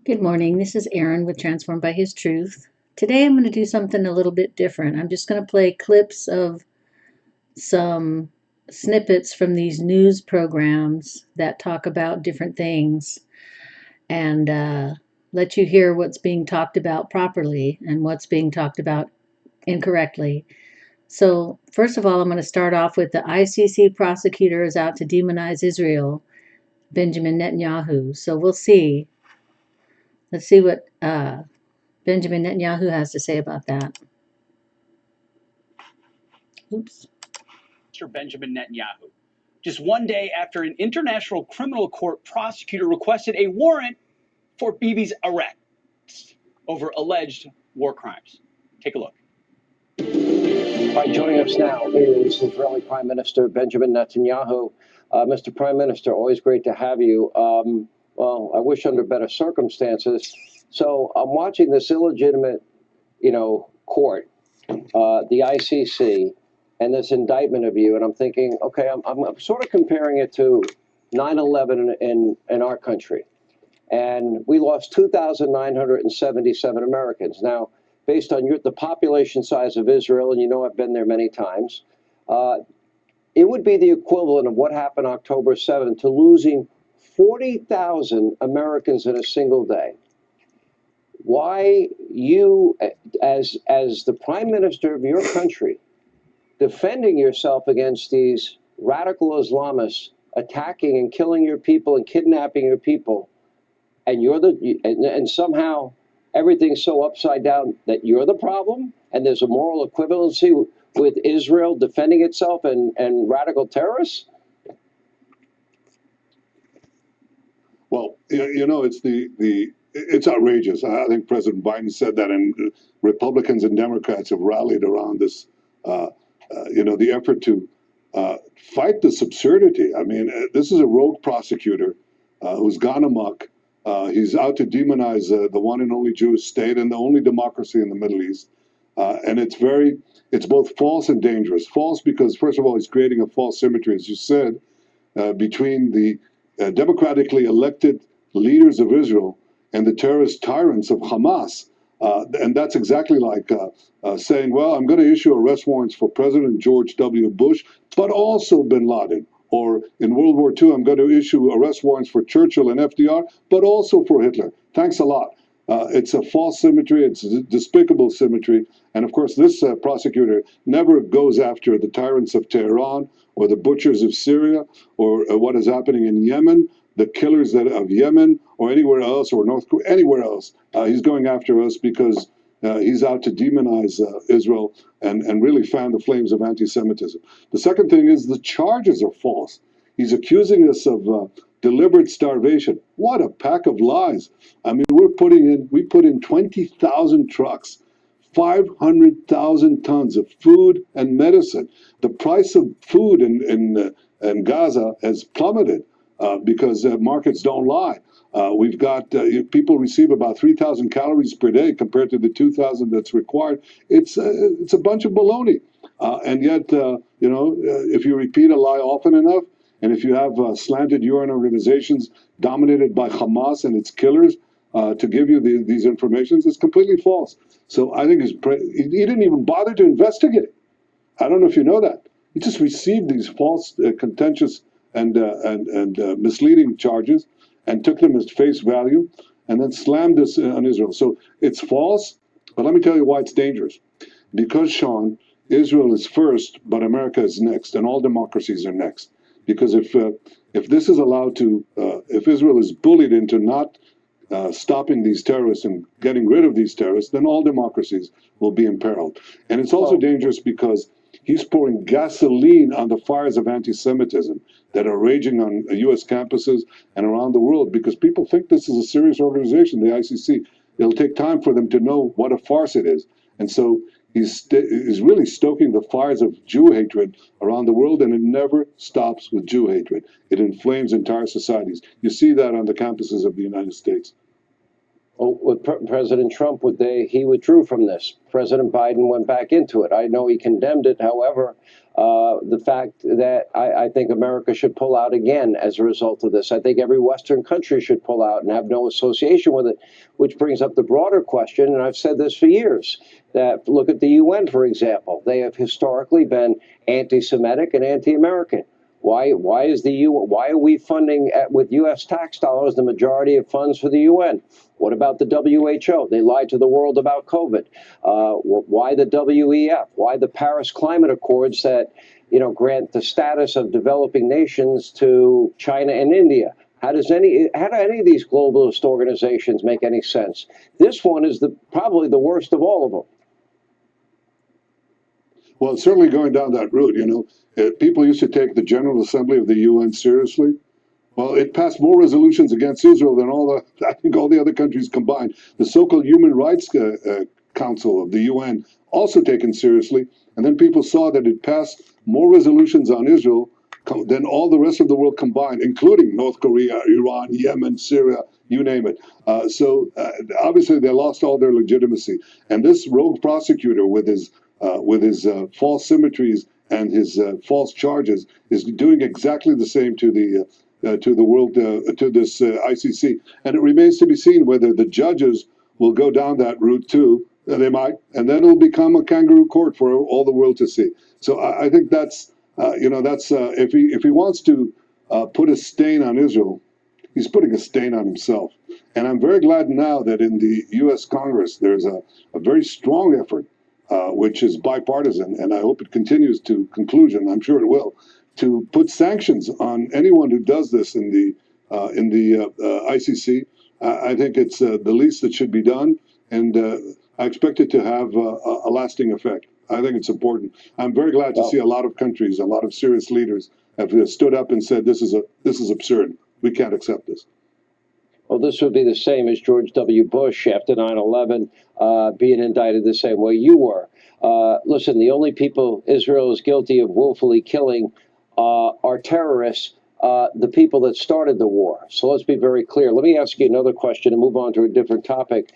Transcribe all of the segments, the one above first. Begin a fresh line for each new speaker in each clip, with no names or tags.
Good morning. This is Aaron with Transformed by His Truth. Today I'm going to do something a little bit different. I'm just going to play clips of some snippets from these news programs that talk about different things and let you hear what's being talked about properly and what's being talked about incorrectly. So, first of all, I'm going to start off with the ICC prosecutor is out to demonize Israel, Benjamin Netanyahu. So, we'll see. Let's see what Benjamin Netanyahu has to say about that. Oops.
Mr. Benjamin Netanyahu, just one day after an international criminal court prosecutor requested a warrant for Bibi's arrest over alleged war crimes. Take a look.
All right, joining us now is Israeli Prime Minister Benjamin Netanyahu. Mr. Prime Minister, always great to have you. Well, I wish under better circumstances. So I'm watching this illegitimate, court, the ICC, and this indictment of you, and I'm thinking, okay, I'm sort of comparing it to 9/11 in our country. And we lost 2,977 Americans. Now, based on the population size of Israel, and I've been there many times, it would be the equivalent of what happened October 7th to losing 40,000 Americans in a single day. Why you, as the prime minister of your country, defending yourself against these radical Islamists attacking and killing your people and kidnapping your people, and and somehow everything's so upside down that you're the problem, and there's a moral equivalency with Israel defending itself and radical terrorists?
Well, it's outrageous. I think President Biden said that, and Republicans and Democrats have rallied around this. The effort to fight this absurdity. I mean, this is a rogue prosecutor who's gone amok. He's out to demonize the one and only Jewish state and the only democracy in the Middle East. And it's both false and dangerous. False because, first of all, he's creating a false symmetry, as you said, between the democratically elected leaders of Israel and the terrorist tyrants of Hamas. And that's exactly like saying, well, I'm going to issue arrest warrants for President George W. Bush, but also bin Laden. Or in World War II, I'm going to issue arrest warrants for Churchill and FDR, but also for Hitler. Thanks a lot. It's a false symmetry. It's a despicable symmetry. And of course, this prosecutor never goes after the tyrants of Tehran or the butchers of Syria or what is happening in Yemen, the killers of Yemen or anywhere else, or North Korea, anywhere else. He's going after us because he's out to demonize Israel and really fan the flames of anti-Semitism. The second thing is the charges are false. He's accusing us of deliberate starvation. What a pack of lies. I mean, we put in 20,000 trucks, 500,000 tons of food and medicine. The price of food in Gaza has plummeted because markets don't lie. We've got people receive about 3,000 calories per day compared to the 2,000 that's required. It's a bunch of baloney. And yet, if you repeat a lie often enough, and if you have slanted UN organizations dominated by Hamas and its killers to give you these informations, it's completely false. So I think he didn't even bother to investigate. I don't know if you know that. He just received these false, contentious, and misleading charges and took them as face value and then slammed this on Israel. So it's false, but let me tell you why it's dangerous. Because, Sean, Israel is first, but America is next, and all democracies are next. Because if this is allowed to, if Israel is bullied into not stopping these terrorists and getting rid of these terrorists, then all democracies will be imperiled. And it's also dangerous because he's pouring gasoline on the fires of anti-Semitism that are raging on U.S. campuses and around the world because people think this is a serious organization, the ICC. It'll take time for them to know what a farce it is. And so he's really stoking the fires of Jew hatred around the world, and it never stops with Jew hatred. It inflames entire societies. You see that on the campuses of the United States.
with President Trump, he withdrew from this. President Biden went back into it. I know he condemned it. However, the fact that I think America should pull out again as a result of this. I think every Western country should pull out and have no association with it, which brings up the broader question, and I've said this for years, that look at the UN, for example. They have historically been anti-Semitic and anti-American. Why is the UN? Why are we funding with U.S. tax dollars the majority of funds for the UN? What about the WHO? They lied to the world about COVID. Why the WEF? Why the Paris Climate Accords that grant the status of developing nations to China and India? How do any of these globalist organizations make any sense? This one is probably the worst of all of them.
Well, certainly going down that route, people used to take the General Assembly of the UN seriously. Well, it passed more resolutions against Israel than I think all the other countries combined. The so-called Human Rights Council of the UN, also taken seriously, and then people saw that it passed more resolutions on Israel than all the rest of the world combined, including North Korea, Iran, Yemen, Syria, you name it. So obviously they lost all their legitimacy. And this rogue prosecutor with his false symmetries and his false charges is doing exactly the same to the world, to this ICC. And it remains to be seen whether the judges will go down that route too. They might, and then it'll become a kangaroo court for all the world to see. So I think that's if he wants to put a stain on Israel, he's putting a stain on himself. And I'm very glad now that in the U.S. Congress there's a very strong effort, which is bipartisan, and I hope it continues to conclusion. I'm sure it will, to put sanctions on anyone who does this in the ICC. I think it's the least that should be done, and I expect it to have a lasting effect. I think it's important. I'm very glad to see a lot of countries, a lot of serious leaders have stood up and said this is absurd. We can't accept this.
Well, this would be the same as George W. Bush after 9/11 being indicted the same way you were. Listen, the only people Israel is guilty of willfully killing are terrorists, the people that started the war. So let's be very clear. Let me ask you another question and move on to a different topic.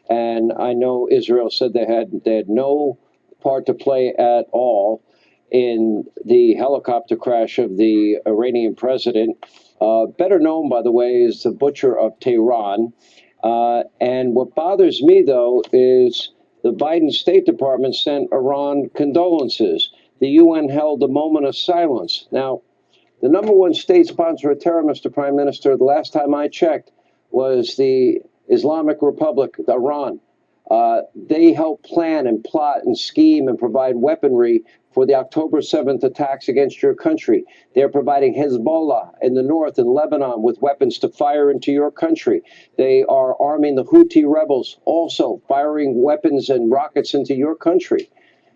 And I know Israel said they had no part to play at all in the helicopter crash of the Iranian president, better known, by the way, as the Butcher of Tehran. And what bothers me, though, is the Biden State Department sent Iran condolences. The UN held a moment of silence. Now, the number one state sponsor of terror, Mr. Prime Minister, the last time I checked, was the Islamic Republic, Iran. They helped plan and plot and scheme and provide weaponry for the October 7th attacks against your country. They're providing Hezbollah in the north and Lebanon with weapons to fire into your country. They are arming the Houthi rebels, also firing weapons and rockets into your country.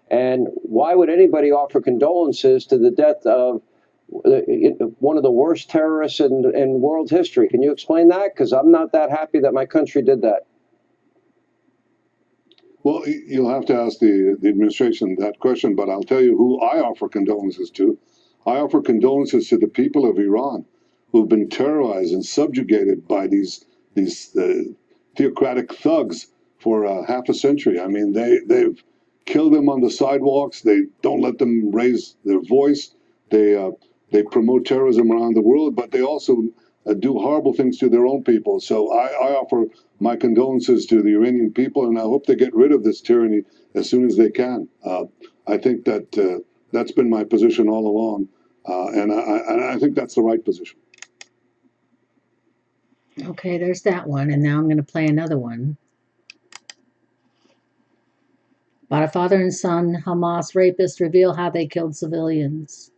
And why would anybody offer condolences to the death of one of the worst terrorists in world history? Can you explain that? Because I'm not that happy that my country did that.
Well, you'll have to ask the administration that question, but I'll tell you who I offer condolences to. I offer condolences to the people of Iran who've been terrorized and subjugated by these theocratic thugs for half a century. I mean, they've killed them on the sidewalks. They don't let them raise their voice. They promote terrorism around the world, but they also do horrible things to their own people. So I offer my condolences to the Iranian people, and I hope they get rid of this tyranny as soon as they can. I think that that's been my position all along, and I think that's the right position.
Okay, there's that one, and now I'm going to play another one. About a father and son Hamas rapists reveal how they killed civilians.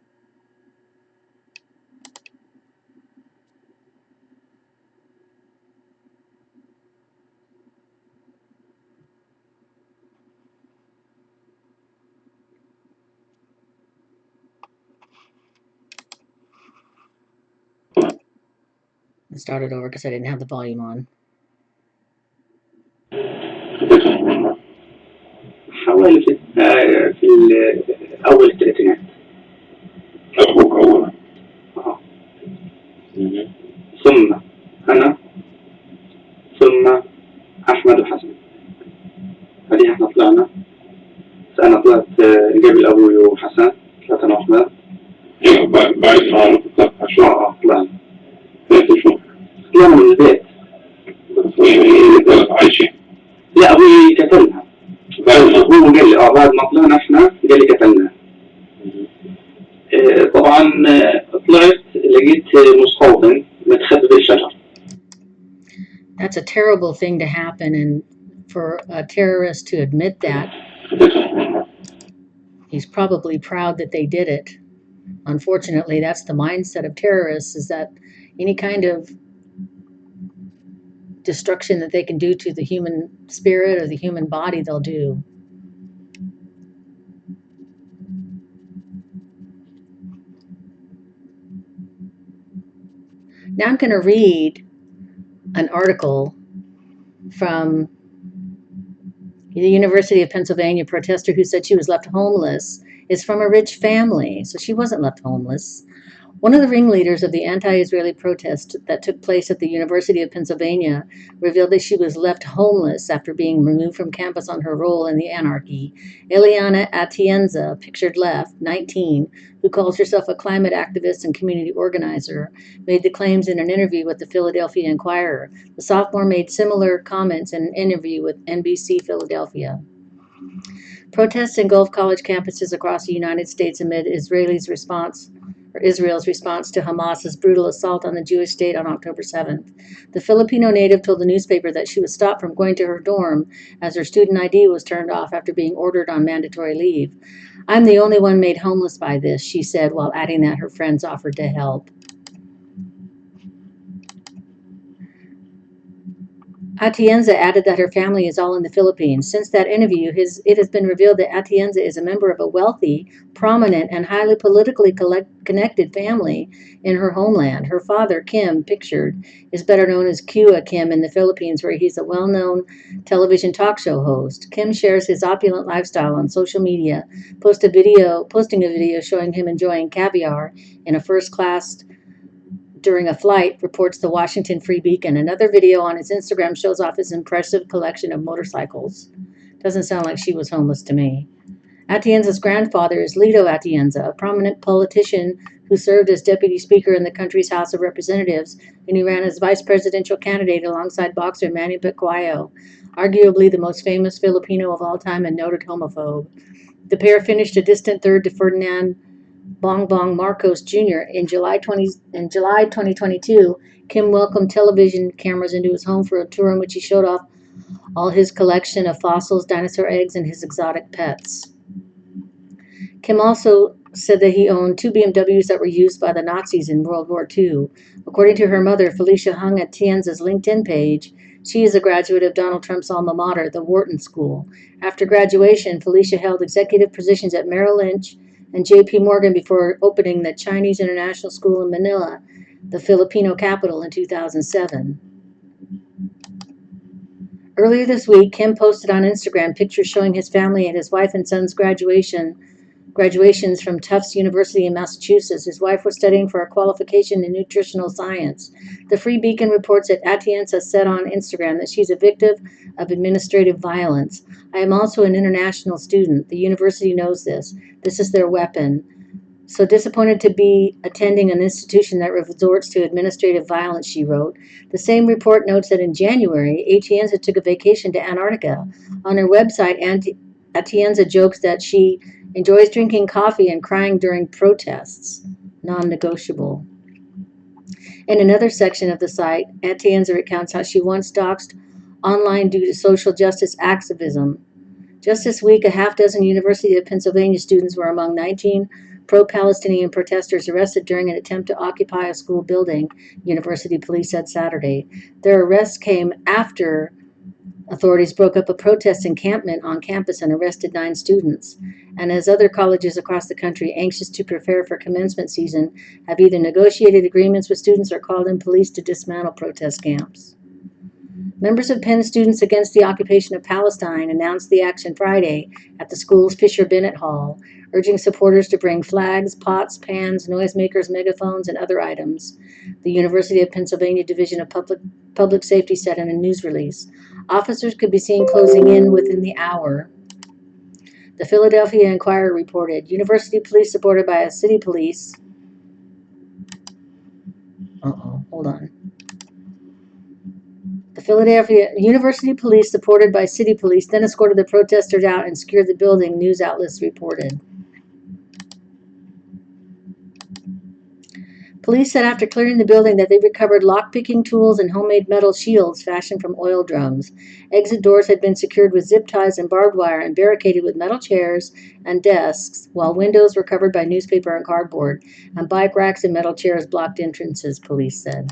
I started over because I didn't have the volume on.
حوالي في أول الثلاثينات. أبوك أولا. ثم أنا ثم أحمد وحسن. بعدين إحنا طلعنا، أنا طلعت قبل أبوي وحسن، طلعت أنا وأحمد. بعد ما طلعت شو طلعنا. طلعنا من البيت. عايشين. لا أبوي قتلنا. هو قال لي بعد ما طلعنا إحنا قال لي قتلنا. طبعا طلعت لقيت مصطفى متخبي بالشجر.
That's a terrible thing to happen, and for a terrorist to admit that, he's probably proud that they did it. Unfortunately, that's the mindset of terrorists, is that any kind of destruction that they can do to the human spirit or the human body, they'll do. Now I'm going to read an article from the University of Pennsylvania protester who said she was left homeless. Is from a rich family, so she wasn't left homeless. One of the ringleaders of the anti-Israeli protest that took place at the University of Pennsylvania revealed that she was left homeless after being removed from campus on her role in the anarchy. Eliana Atienza, pictured left, 19, who calls herself a climate activist and community organizer, made the claims in an interview with the Philadelphia Inquirer. The sophomore made similar comments in an interview with NBC Philadelphia. Protests engulf college campuses across the United States amid Israel's response to Hamas's brutal assault on the Jewish state on October 7th. The Filipino native told the newspaper that she was stopped from going to her dorm as her student ID was turned off after being ordered on mandatory leave. I'm the only one made homeless by this, she said, while adding that her friends offered to help. Atienza added that her family is all in the Philippines. Since that interview, it has been revealed that Atienza is a member of a wealthy, prominent, and highly politically connected family in her homeland. Her father, Kim, pictured, is better known as Kua Kim in the Philippines, where he's a well-known television talk show host. Kim shares his opulent lifestyle on social media, posting a video showing him enjoying caviar in a first-class during a flight, reports the Washington Free Beacon. Another video on his Instagram shows off his impressive collection of motorcycles. Doesn't sound like she was homeless to me. Atienza's grandfather is Lito Atienza, a prominent politician who served as deputy speaker in the country's House of Representatives, and he ran as vice presidential candidate alongside boxer Manny Pacquiao, arguably the most famous Filipino of all time and noted homophobe. The pair finished a distant third to Ferdinand Bongbong Marcos Jr. In July 2022, Kim welcomed television cameras into his home for a tour in which he showed off all his collection of fossils, dinosaur eggs, and his exotic pets. Kim also said that he owned 2 BMWs that were used by the Nazis in World War II. According to her mother, Felicia Hung at Tienza's LinkedIn page, she is a graduate of Donald Trump's alma mater, the Wharton School. After graduation, Felicia held executive positions at Merrill Lynch and J.P. Morgan before opening the Chinese International School in Manila, the Filipino capital, in 2007. Earlier this week, Kim posted on Instagram pictures showing his family and his wife and son's graduations from Tufts University in Massachusetts. His wife was studying for a qualification in nutritional science. The Free Beacon reports that Atienza said on Instagram that she's a victim of administrative violence. I am also an international student. The university knows this. This is their weapon. So disappointed to be attending an institution that resorts to administrative violence, she wrote. The same report notes that in January, Atienza took a vacation to Antarctica. On her website, Atienza jokes that she enjoys drinking coffee and crying during protests, non-negotiable. In another section of the site, Atienza recounts how she once doxed online due to social justice activism. Just this week, a half-dozen University of Pennsylvania students were among 19 pro-Palestinian protesters arrested during an attempt to occupy a school building, university police said Saturday. Their arrests came after authorities broke up a protest encampment on campus and arrested 9 students. And as other colleges across the country, anxious to prepare for commencement season, have either negotiated agreements with students or called in police to dismantle protest camps. Members of Penn Students Against the Occupation of Palestine announced the action Friday at the school's Fisher Bennett Hall, urging supporters to bring flags, pots, pans, noisemakers, megaphones, and other items. The University of Pennsylvania Division of Public Public Safety said in a news release. Officers could be seen closing in within the hour. The Philadelphia Inquirer reported University police supported by city police. Hold on. The Philadelphia University police, supported by city police, then escorted the protesters out and secured the building, news outlets reported. Police said after clearing the building that they recovered lock-picking tools and homemade metal shields fashioned from oil drums. Exit doors had been secured with zip ties and barbed wire and barricaded with metal chairs and desks, while windows were covered by newspaper and cardboard, and bike racks and metal chairs blocked entrances, police said.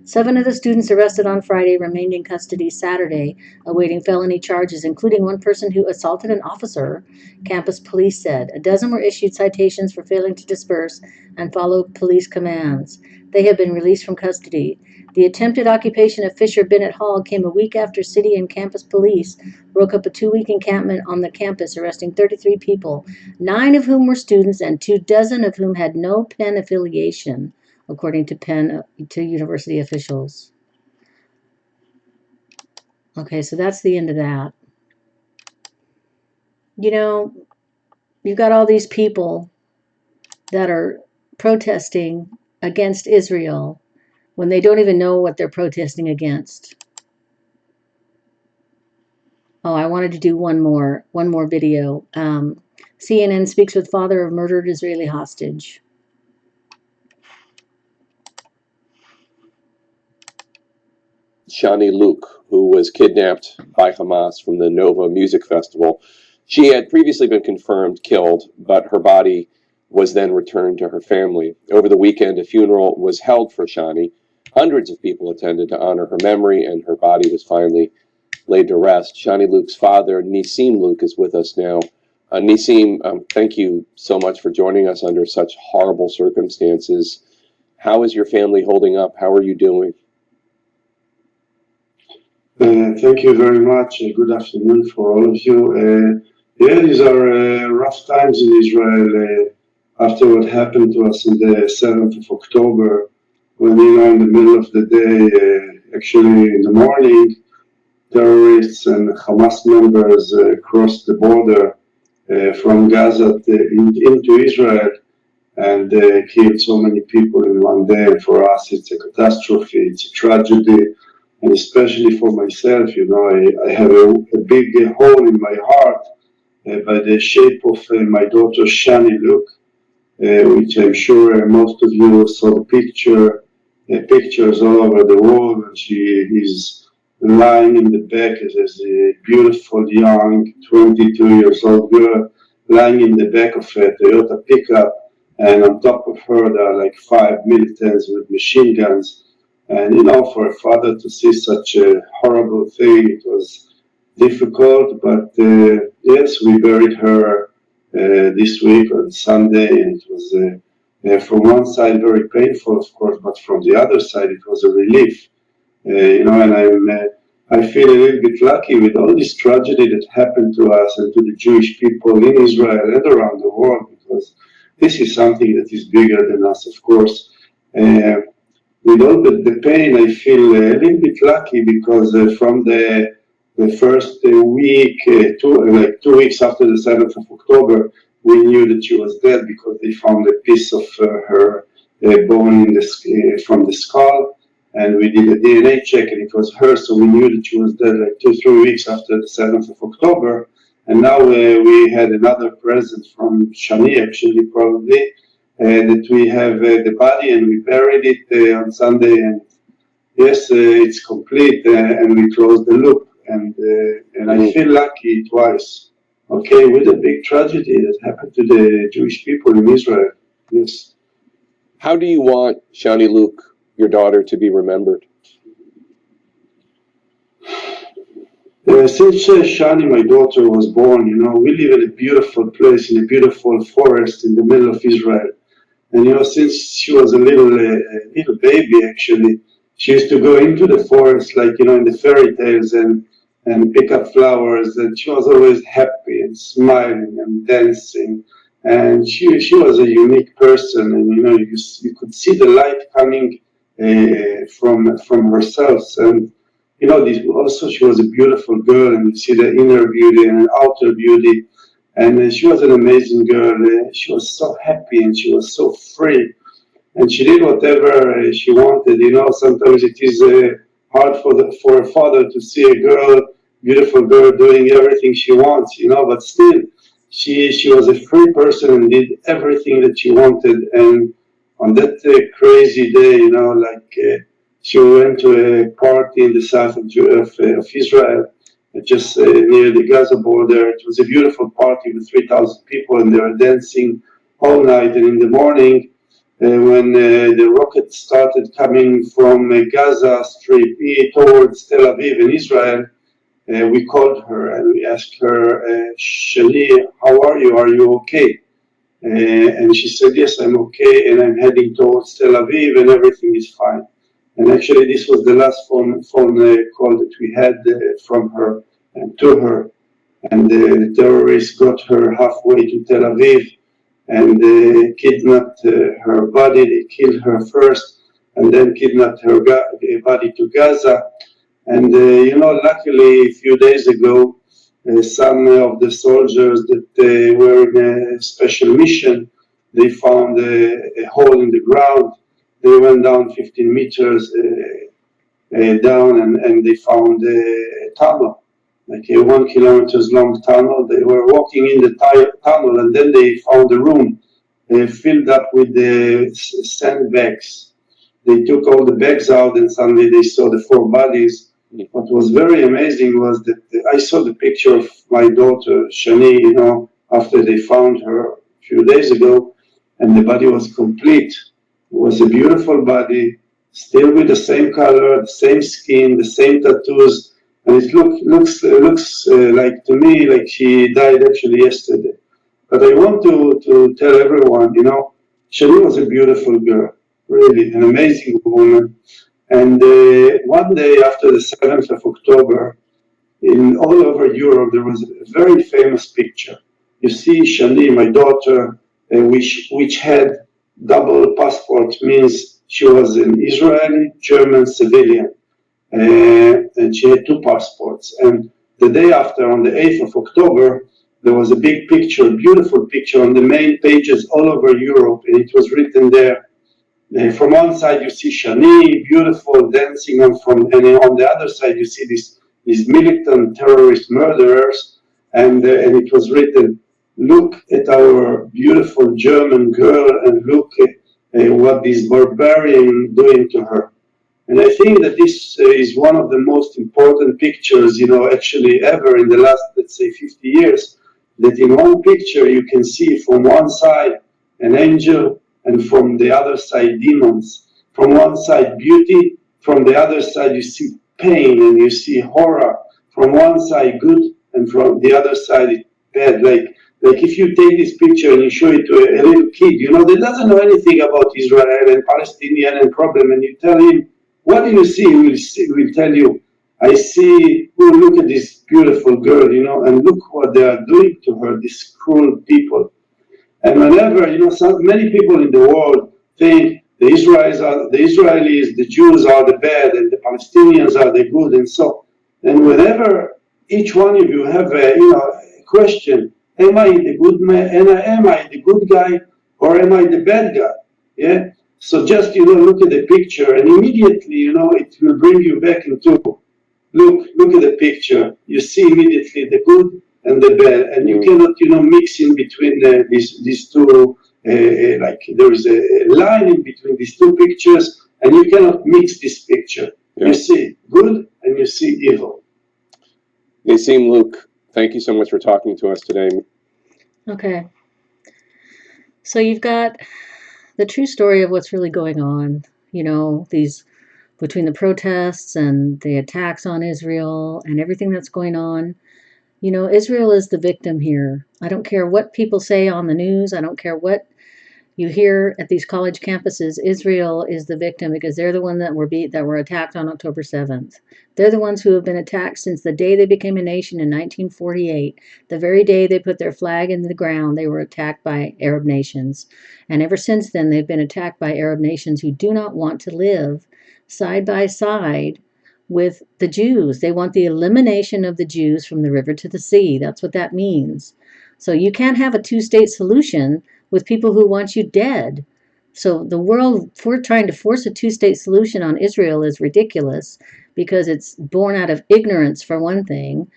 7 of the students arrested on Friday remained in custody Saturday, awaiting felony charges, including one person who assaulted an officer, campus police said. A dozen were issued citations for failing to disperse and follow police commands. They have been released from custody. The attempted occupation of Fisher Bennett Hall came a week after city and campus police broke up a 2-week encampment on the campus, arresting 33 people, 9 of whom were students and 24 of whom had no Penn affiliation, according to university officials. Okay, so that's the end of that. You know, you've got all these people that are protesting against Israel when they don't even know what they're protesting against. Oh, I wanted to do one more video. CNN speaks with father of murdered Israeli hostage.
Shani Luke, who was kidnapped by Hamas from the Nova Music Festival. She had previously been confirmed killed, but her body was then returned to her family. Over the weekend, a funeral was held for Shani. Hundreds of people attended to honor her memory, and her body was finally laid to rest. Shani Luke's father, Nisim Luke, is with us now. Nisim, thank you so much for joining us under such horrible circumstances. How is your family holding up? How are you doing?
Thank you very much. Good afternoon for all of you. Yeah, these are rough times in Israel after what happened to us on the 7th of October, when, in the middle of the day, actually in the morning, terrorists and Hamas members crossed the border from Gaza into Israel and killed so many people in one day. And for us, it's a catastrophe, it's a tragedy. And especially for myself, I have a big hole in my heart by the shape of my daughter Shani Luke, which I'm sure most of you saw the pictures all over the world. And she is lying in the back as a beautiful young 22 years old girl, lying in the back of a Toyota pickup. And on top of her, there are like 5 militants with machine guns. And for a father to see such a horrible thing, it was difficult. But yes, we buried her this week on Sunday, and it was from one side very painful, of course, but from the other side, it was a relief. And I feel a little bit lucky with all this tragedy that happened to us and to the Jewish people in Israel and around the world, because this is something that is bigger than us, of course. With all the pain, I feel a little bit lucky because from the first week, 2 weeks after the 7th of October, we knew that she was dead because they found a piece of her bone from the skull, and we did a DNA check and it was her, so we knew that she was dead like 2-3 weeks after the 7th of October. And now we had another present from Shani, actually, probably. That we have the body and we buried it on Sunday, and yes, it's complete, and we closed the loop, and I feel lucky twice, okay, with a big tragedy that happened to the Jewish people in Israel. Yes.
How do you want Shani Luke, your daughter, to be remembered?
Since Shani, my daughter, was born, we live in a beautiful place, in a beautiful forest in the middle of Israel. And since she was a little baby, actually, she used to go into the forest, like in the fairy tales, and pick up flowers. And she was always happy and smiling and dancing. And she was a unique person. And you could see the light coming from herself. And also she was a beautiful girl, and you see the inner beauty and outer beauty. And she was an amazing girl. She was so happy and she was so free, and she did whatever she wanted. Sometimes it is hard for a father to see a girl, beautiful girl, doing everything she wants. But still, she was a free person and did everything that she wanted. And on that crazy day, she went to a party in the south of Israel, just near the Gaza border. It was a beautiful party with 3,000 people, and they were dancing all night. And in the morning, when the rockets started coming from Gaza Strip towards Tel Aviv in Israel, we called her and we asked her, Shani, how are you? Are you okay? And she said, yes, I'm okay, and I'm heading towards Tel Aviv, and everything is fine. And actually, this was the last phone call that we had from her and to her. And the terrorists got her halfway to Tel Aviv and kidnapped her body. They killed her first, and then kidnapped her body to Gaza. And luckily, a few days ago, some of the soldiers that were in a special mission, they found a hole in the ground. They went down 15 meters down, and they found a tunnel, like a 1 kilometer long tunnel. They were walking in the tunnel, and then they found a room filled up with the sandbags. They took all the bags out, and suddenly they saw the four bodies. What was very amazing was that I saw the picture of my daughter Shani, after they found her a few days ago, and the body was complete. It was a beautiful body, still with the same color, the same skin, the same tattoos, and it looks like to me like she died actually yesterday. But I want to tell everyone, Shani was a beautiful girl, really an amazing woman. And one day after the 7th of October, in all over Europe, there was a very famous picture. You see Shani, my daughter, which had double passport, means she was an Israeli German civilian, and she had two passports. And the day after, on the 8th of October, there was a big picture, beautiful picture on the main pages all over Europe, and it was written there. From one side you see Shani, beautiful, dancing, and on the other side you see these militant terrorist murderers, and it was written, "Look at our beautiful German girl, and look at what this barbarian doing to her." And I think that this is one of the most important pictures, actually ever in the last, let's say, 50 years, that in one picture you can see from one side an angel and from the other side demons. From one side beauty, from the other side you see pain and you see horror. From one side good, and from the other side bad. Like if you take this picture and you show it to a little kid, that doesn't know anything about Israel and Palestinian and problem, and you tell him, what do you see? He will tell you, I see, oh, look at this beautiful girl, and look what they are doing to her, these cruel people. And whenever, so many people in the world think the Israelis, the Jews are the bad, and the Palestinians are the good, and so. And whenever each one of you have a question, am I the good man? Am I the good guy, or am I the bad guy? Yeah. So just look at the picture, and immediately it will bring you back into look at the picture. You see immediately the good and the bad, and you cannot mix in between these two. Like there is a line in between these two pictures, and you cannot mix this picture. Yeah. You see good and you see evil.
Nassim, Luke, thank you so much for talking to us today.
Okay. So you've got the true story of what's really going on, these between the protests and the attacks on Israel and everything that's going on. Israel is the victim here. I don't care what people say on the news. I don't care what You hear at these college campuses, Israel is the victim because they're the one that were attacked on October 7th. They're the ones who have been attacked since the day they became a nation in 1948. The very day they put their flag in the ground, they were attacked by Arab nations. And ever since then, they've been attacked by Arab nations who do not want to live side by side with the Jews. They want the elimination of the Jews from the river to the sea. That's what that means. So you can't have a two-state solution with people who want you dead. So the world, for trying to force a two-state solution on Israel is ridiculous because it's born out of ignorance, for one thing,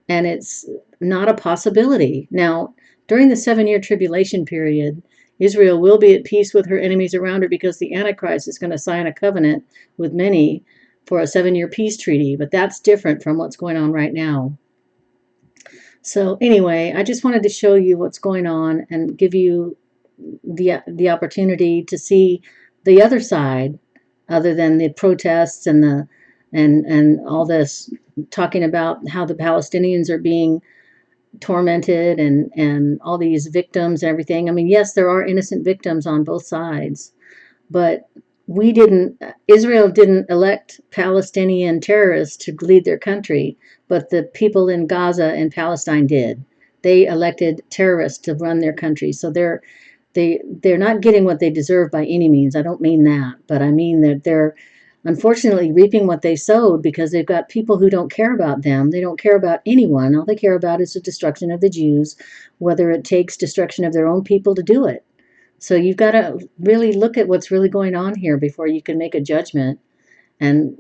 and it's not a possibility. Now, during the 7-year tribulation period, Israel will be at peace with her enemies around her because the Antichrist is going to sign a covenant with many for a 7-year peace treaty, but that's different from what's going on right now. So anyway, I just wanted to show you what's going on and give you the opportunity to see the other side, other than the protests and the and all this talking about how the Palestinians are being tormented and all these victims and everything. I mean, yes, there are innocent victims on both sides, but Israel didn't elect Palestinian terrorists to lead their country, but the people in Gaza and Palestine did. They elected terrorists to run their country. So they're not getting what they deserve by any means. I don't mean that, but I mean that they're unfortunately reaping what they sowed because they've got people who don't care about them. They don't care about anyone. All they care about is the destruction of the Jews, whether it takes destruction of their own people to do it. So you've got to really look at what's really going on here before you can make a judgment and,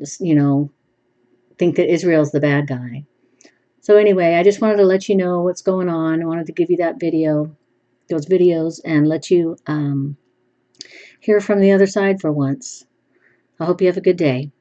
think that Israel's the bad guy. So anyway, I just wanted to let you know what's going on. I wanted to give you those videos, and let you hear from the other side for once. I hope you have a good day.